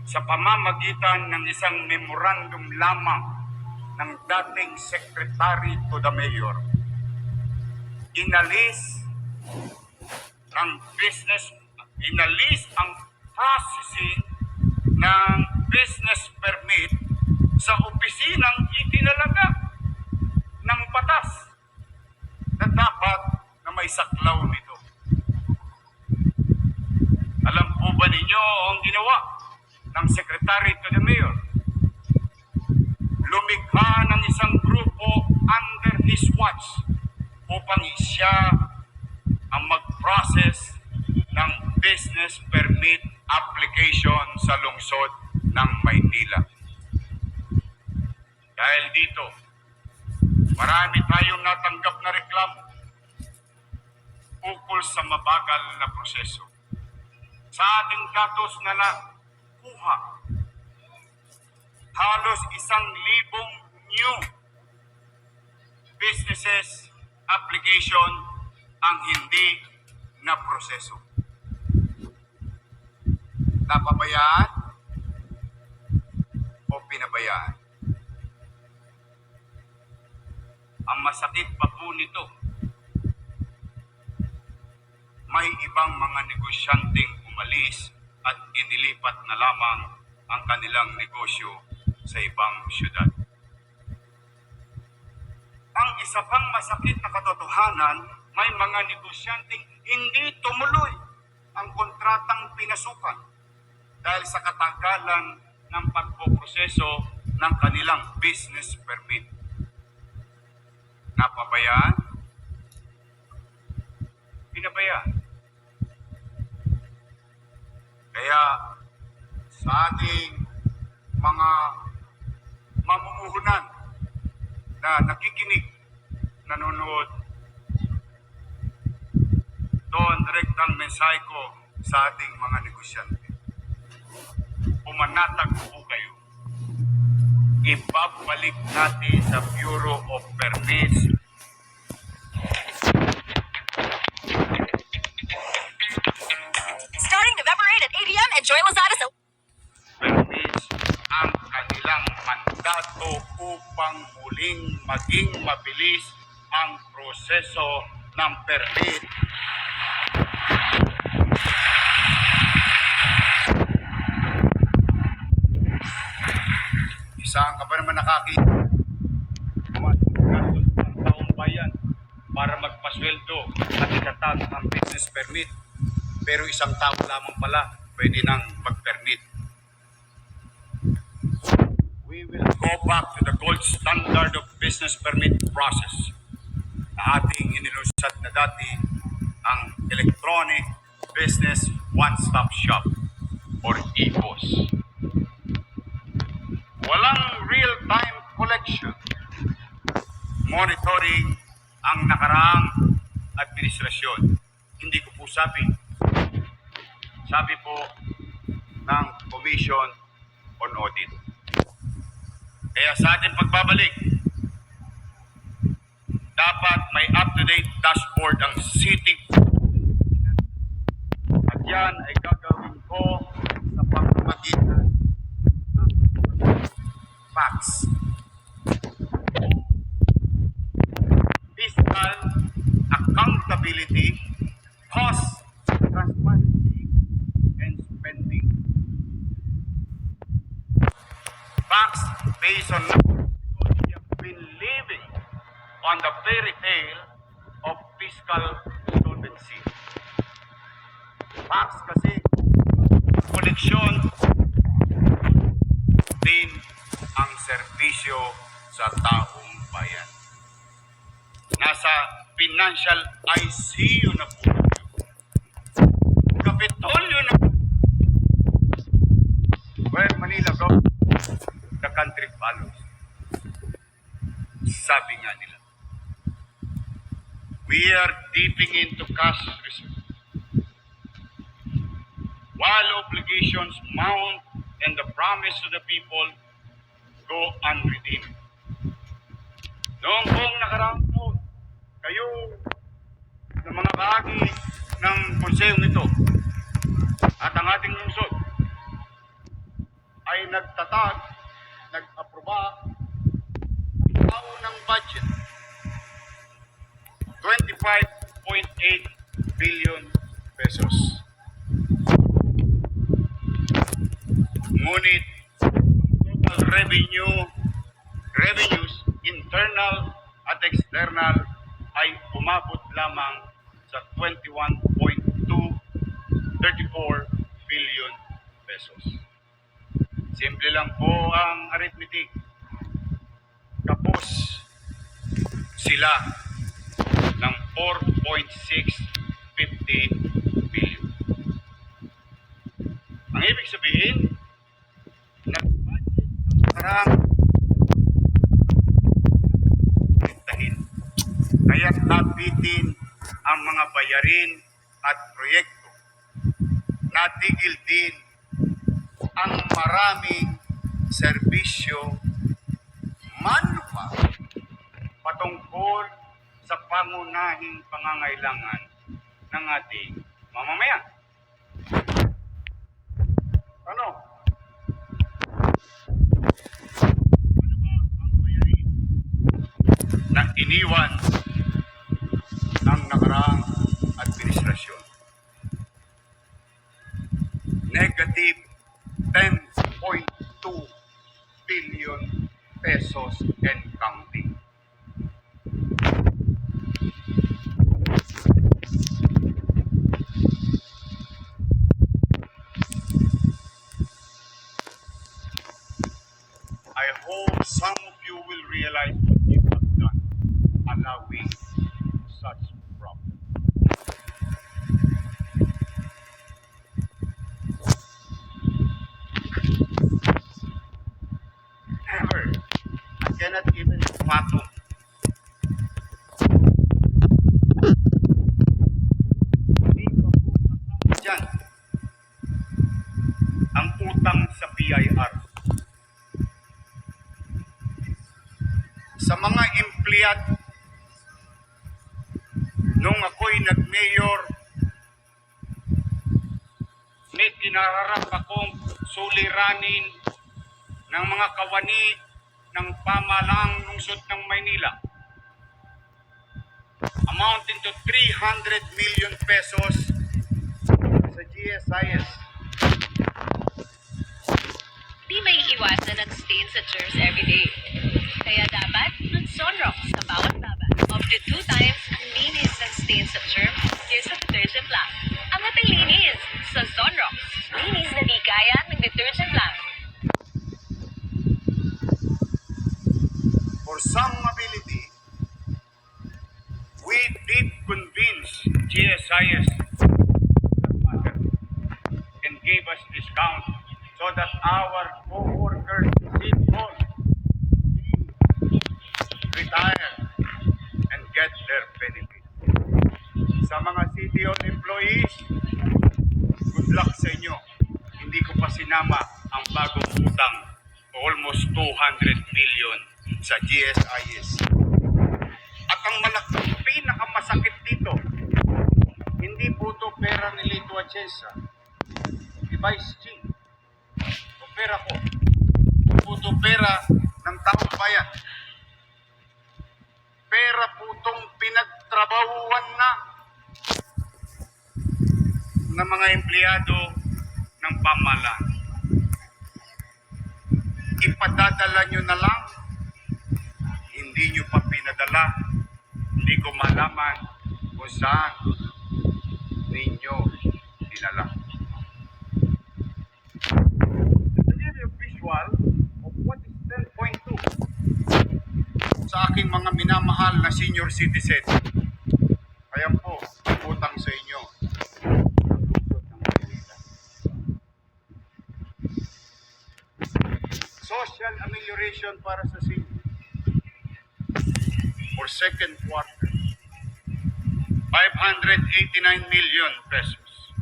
sa pamamagitan ng isang memorandum lamang ng dating Secretary to the Mayor. Inalis ang processing ng business permit sa opisinang itinalaga ng batas na dapat na may saklaw nito. Alam po ba ninyo ang ginawa ng Secretary to the Mayor? Lumikha ng isang grupo under his watch upang siya ang mag-process ng business permit application sa lungsod ng Maynila. Dahil dito, marami tayong natanggap na reklamo ukol sa mabagal na proseso. Sa ating datos na nakuha, halos 1,000 new businesses application ang hindi na proseso. Napabayaan o pinabayaan? Ang masakit pa po nito, may ibang mga negosyanteng umalis at inilipat na lamang ang kanilang negosyo sa ibang syudad. Ang isa pang masakit na katotohanan, may mga negosyanteng hindi tumuloy ang kontratang pinasukan dahil sa katagalan ng pagpoproseso ng kanilang business permit. Napabayaan? Pinabayaan? Kaya sa ating mga mamumuhunan na nakikinig, nanonood, doon direktang mensahe ko sa ating mga negosyante. Pumanatag po kayo. Ibabalik natin sa Bureau of Permits starting November 8 at 8 p.m. Enjoy Lazada. permits ang kanilang mandato upang muling maging mabilis ang proseso ng permit. Saan ka ba naman nakakita? Gastos ng taong bayan para magpasweldo at itatag ang business permit. Pero isang tao lamang pala pwede nang mag-permit. We will go back to the gold standard of business permit process na ating inilusad na dati, ang Electronic Business One-Stop Shop or EBOS. Walang real-time collection, monitoring ang nakaraang administrasyon. Hindi ko po sabi po ng Commission on Audit. Kaya sa ating pagbabalik, dapat may up-to-date dashboard ang city. At yan ay gagawin ko sa pamamagitan ng facts. Fiscal accountability, cost transparency, and spending. Facts based on because we have been living on the fairy tale of fiscal solvency. Facts kasi koleksyon din ang serbisyo sa taong bayan. Nasa financial ICU na po. Kapitolyo na po. Where Manila goes, the country follows. Sabi nga nila. We are dipping into cash reserve. While obligations mount and the promise to the people go unredeemed. Noong buong nakaraang taon, kayo sa mga bahagi ng konsehong ito at ang ating lungsod nagtatag, nag-aproba ng taunang budget 25.8 billion pesos. Ngunit total revenues, internal at external ay umabot lamang sa 21.234 billion pesos. Simple lang po ang arithmetic. Kapos sila ng 4.650 billion. Ang ibig sabihin, nag-budget ang karang kaya't nabitin ang mga bayarin at proyekto. Natigil din ang maraming serbisyo manlupa patungkol sa pangunahing pangangailangan ng ating mamamayan. Ano? Ano ba ang bayarin na iniwan ng nakaraang administrasyon? Negative 10.2 billion pesos and counting. I hope some of you will realize what you have done, allowing such problem. Never. I cannot even fathom. Hindi pa po kasama dyan ang utang sa BIR. Sa mga empleyado, nung ako'y nag-mayor, may kinararap akong suliranin ng mga kawani ng pamahalang lungsod ng Maynila, amounting to 300 million pesos sa GSIS. Di may iwasan ang stain sa germs everyday. Kaya dapat mag-Sunrox sa bawat laban. Up to 2 times ang linis ng stain sa germs kaysa detergent lang. Ang matalinis sa Sunrox. Linis na di kaya ng detergent lang. For some ability, we did convince GSIS that matter and gave us discount so that our co-workers did all retire and get their benefit. Sa mga City Hall employees, good luck sa inyo. Hindi ko pa sinama ang bagong utang, almost 200 million sa GSIS. At ang pinakamasakit dito, hindi po ito pera ni Lito Atienza, ni Vice Chief, o pera ko. Po ito pera ng taong bayan. Pera po itong pinagtrabahuan na ng mga empleyado ng pamahalaan. Ipadadala nyo na lang, hindi nyo pa pinadala, hindi ko malaman kung saan ninyo dinala. To give you a visual of what is 10.2 sa aking mga minamahal na senior citizen, ayan po, utang sa inyo. Social amelioration para sa senior for second quarter, 589 million pesos.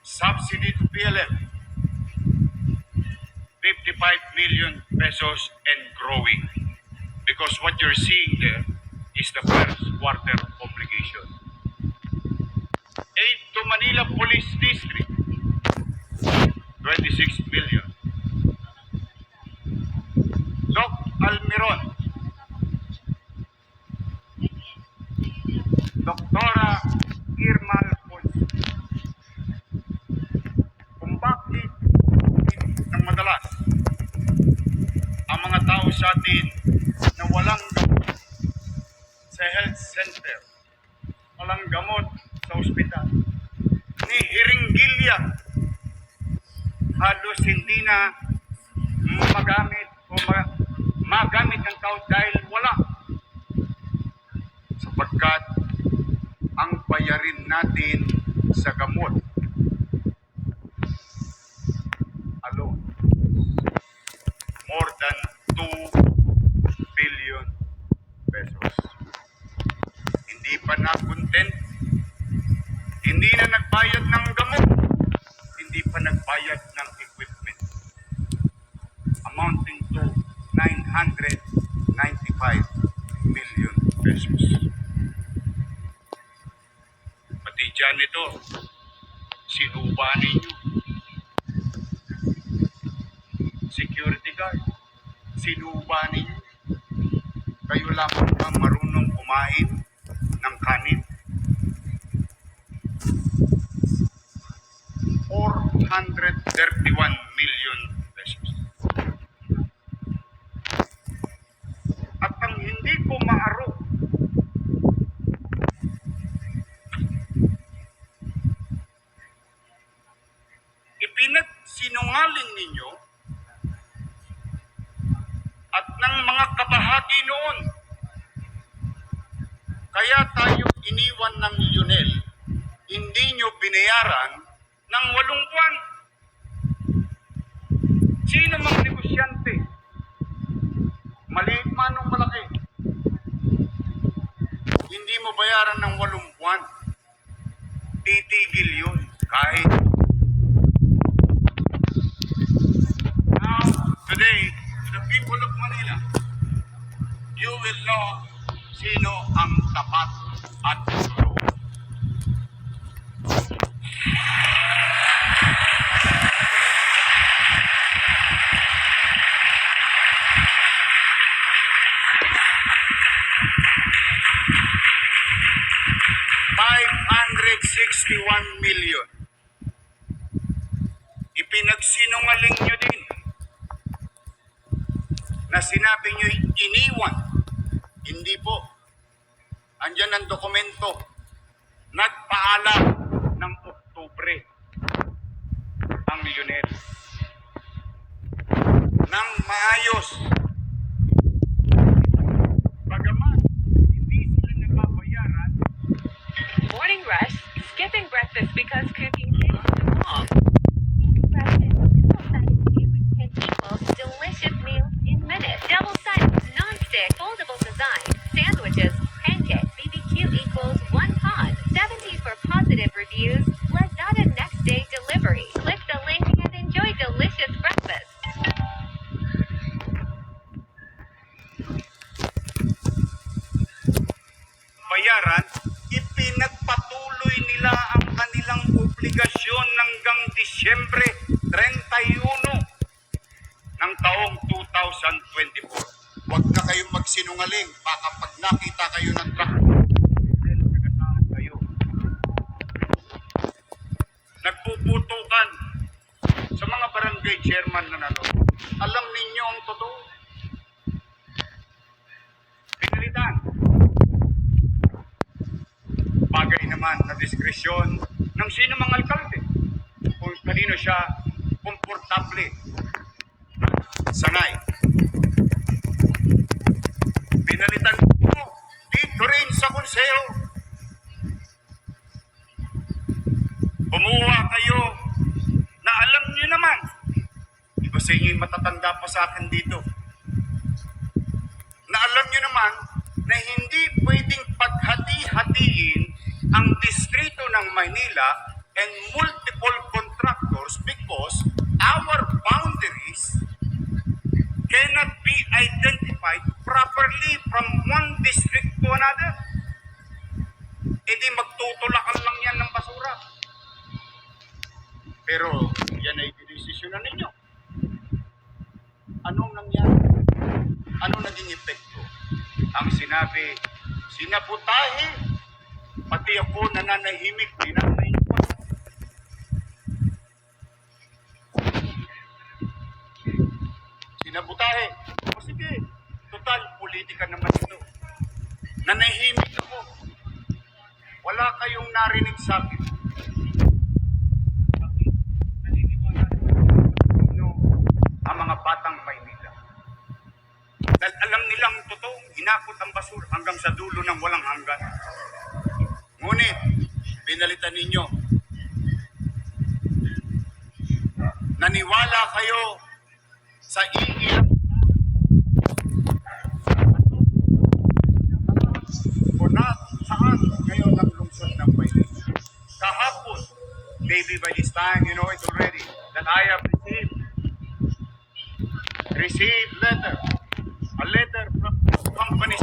Subsidy to PLM, 55 million pesos and growing. Because what you're seeing there is the first quarter obligation. Aid to Manila Police District, 26 million. sugatin na walang gamot sa health center, walang gamot sa ospital. Ni Hiringgilya, halos hindi na magamit o magamit ng tao dahil wala. Sapagkat ang bayarin natin sa gamot alone, more than 2 billion pesos. Hindi pa na-content, hindi na nagbayad ng gamot, hindi pa nagbayad ng equipment, amounting to 995 million pesos. Pati dyan ito, sinuba ninyo. Security guard, sinuba ninyo. Kayo lamang ang marunong kumain ng kanin. 431 million pesos. At ang hindi ko maaro, ipinagsinungaling ninyo at ng mga kabahagi noon. Kaya tayo iniwan ng Lionel, hindi nyo binayaran ng 8 buwan. Sino mang negosyante, maliit man o malaki, hindi mo bayaran ng 8 buwan, titigil yun kahit. Now, today, the people of Manila, you will know sino ang tapat at true. $561 million. Ipinagsinungaling nyo din na sinabi nyo iniwan. Hindi po. Andyan ang dokumento. Nagpaalam ng Oktubre ang Lionel nang maayos. Bagaman hindi sila nababayaran, Morning rush, skipping breakfast because cooking takes too long. Eating breakfast, double-sided sandwich can equal delicious meals in minutes. Double-sided, non-stick, foldable design, sandwiches, pancake, BBQ equals 1 pod. 70 for positive reviews. Lazada next day delivery. Click the link and enjoy delicious breakfast. bayaran, ipinagpatuloy nila ang kanilang obligasyon hanggang Disyembre 31 ng taong 2024. Huwag na kayong magsinungaling, baka pag nakita kayo ng truck, sagasaan kayo. Nagpuputukan sa mga barangay chairman na nanonood. Alam ninyo ang totoo. Pinalitan. Bagay naman na diskresyon ng sino mga alkalde kung kanino siya komportable, sanay. Pinalitan mo dito rin sa konseho. Kumuha kayo na alam niyo naman, iba sa inyo yung matatanda pa sa akin dito, na alam niyo naman na hindi pwedeng paghati-hatiin ang distrito ng Maynila and multiple contractors because our boundaries cannot be identified properly from one district to another. E di magtutulakan lang yan ng basura. Pero yan ay dinesisyonan ninyo. Anong nangyari? Anong naging epekto? Ang sinabi, sinaputahe, pati ako nananahimik, dinanay ko. Sinaputahe. O sige, total politika naman ito. Nanahimik ako. Wala kayong narinig sa akin. Bakit? Naniniwala ninyo ang mga batang Maynila. Dahil alam nilang totoong hinakot ang basura hanggang sa dulo ng walang hanggan. Ngunit, pinalitan ninyo. Naniwala kayo sa iilang o na saan ngayon ang lungsod ng Maynila. Kahapon, maybe by this time, you know it already, that I have received a letter from companies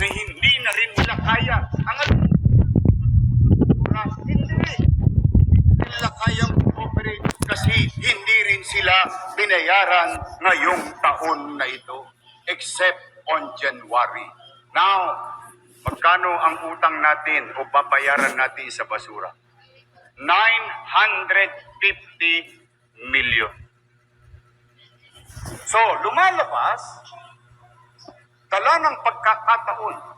na hindi na rin nila kaya. Ang hindi nila kaya operate kasi hindi rin sila binayaran ngayong taon na ito except on January. Now, magkano ang utang natin o babayaran natin sa basura? 950 million. So, lumalabas, dala ng pagkakataon